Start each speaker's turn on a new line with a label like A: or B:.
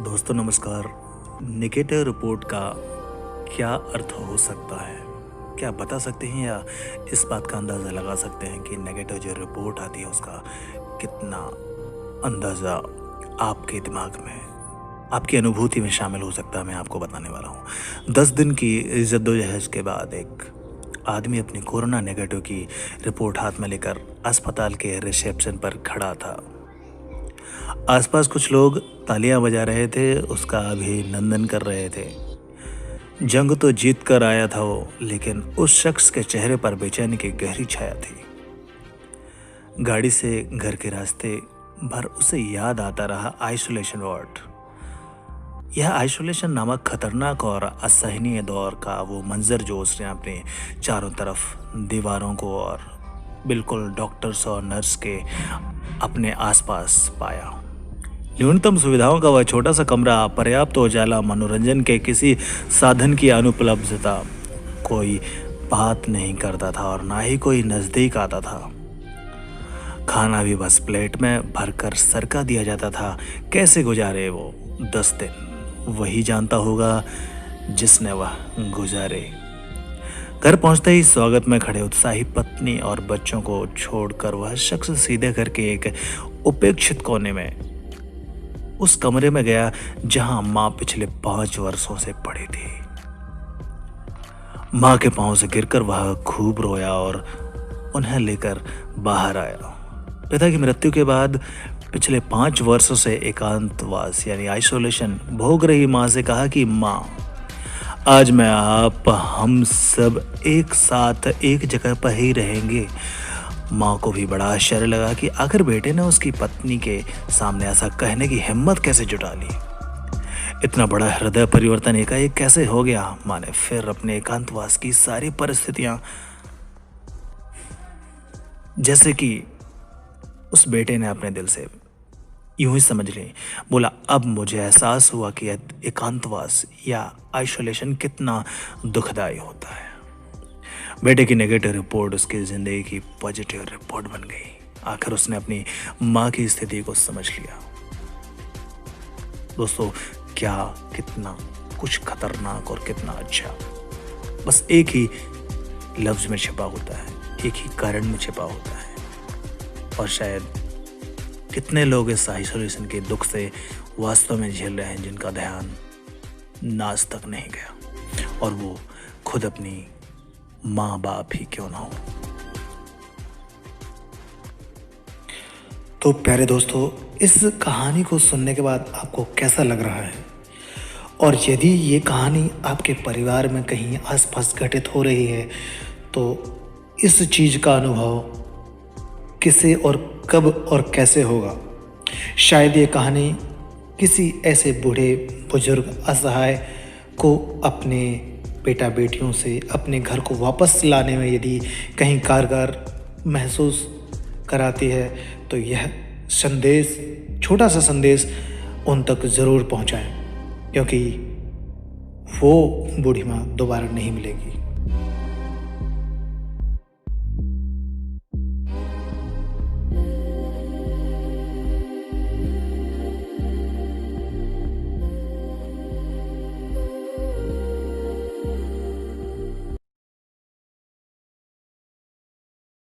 A: दोस्तों नमस्कार। Negative report का क्या अर्थ हो सकता है? क्या आप बता सकते हैं या इस बात का अंदाज़ा लगा सकते हैं कि नेगेटिव जो रिपोर्ट आती है उसका कितना अंदाज़ा आपके दिमाग में, आपकी अनुभूति में शामिल हो सकता है? मैं आपको बताने वाला हूँ। 10 दिन की जद्दोजहद के बाद एक आदमी अपनी कोरोना नेगेटिव की रिपोर्ट हाथ में लेकर अस्पताल के रिसेप्शन पर खड़ा था। आसपास कुछ लोग तालियां बजा रहे थे, उसका अभिनंदन कर रहे थे। जंग तो जीत कर आया था वो, लेकिन उस शख्स के चेहरे पर बेचैनी की गहरी छाया थी। गाड़ी से घर के रास्ते भर उसे याद आता रहा आइसोलेशन वार्ड। यह आइसोलेशन नामक खतरनाक और असहनीय दौर का वो मंजर जो उसने अपने चारों तरफ दीवारों को और बिल्कुल डॉक्टर्स और नर्स के अपने आसपास पाया। न्यूनतम सुविधाओं का वह छोटा सा कमरा, पर्याप्त उजाला, मनोरंजन के किसी साधन की अनुपलब्धता, कोई बात नहीं करता था और ना ही कोई नज़दीक आता था। खाना भी बस प्लेट में भरकर सरका दिया जाता था। कैसे गुजारे वो 10 दिन, वही जानता होगा जिसने वह गुजारे। घर पहुंचते ही स्वागत में खड़े उत्साही पत्नी और बच्चों को छोड़कर वह शख्स सीधे घर के एक उपेक्षित कोने में उस कमरे में गया जहां मां पिछले 5 वर्षों से पड़ी थी। मां के पांव से गिरकर वह खूब रोया और उन्हें लेकर बाहर आया। पिता की मृत्यु के बाद पिछले 5 वर्षों से एकांतवास यानी आइसोलेशन भोग रही मां से कहा कि मां, आज मैं आप हम सब एक साथ एक जगह पर ही रहेंगे। माँ को भी बड़ा आश्चर्य लगा कि आखिर बेटे ने उसकी पत्नी के सामने ऐसा कहने की हिम्मत कैसे जुटा ली। इतना बड़ा हृदय परिवर्तन एकाएक कैसे हो गया? माँ ने फिर अपने एकांतवास की सारी परिस्थितियां, जैसे कि उस बेटे ने अपने दिल से यूं ही समझ ली। बोला, अब मुझे एहसास हुआ कि एकांतवास या आइसोलेशन कितना दुखदायी होता है। बेटे की नेगेटिव रिपोर्ट उसकी जिंदगी की पॉजिटिव रिपोर्ट बन गई। आखिर उसने अपनी माँ की स्थिति को समझ लिया। दोस्तों, क्या कितना कुछ खतरनाक और कितना अच्छा बस एक ही लफ्ज में छिपा होता है, एक ही कारण में छिपा होता है। और शायद कितने लोग इस आइसोलेशन के दुख से वास्तव में झेल रहे हैं जिनका ध्यान नाज तक नहीं गया, और वो खुद अपनी माँ बाप ही क्यों ना हो। तो प्यारे दोस्तों, इस कहानी को सुनने के बाद आपको कैसा लग रहा है? और यदि ये कहानी आपके परिवार में कहीं आसपास घटित हो रही है तो इस चीज़ का अनुभव किसे और कब और कैसे होगा? शायद ये कहानी किसी ऐसे बूढ़े बुजुर्ग असहाय को अपने बेटा बेटियों से अपने घर को वापस लाने में यदि कहीं कारगर महसूस कराती है तो यह संदेश, छोटा सा संदेश उन तक ज़रूर पहुंचाएं, क्योंकि वो बूढ़ी माँ दोबारा नहीं मिलेगी।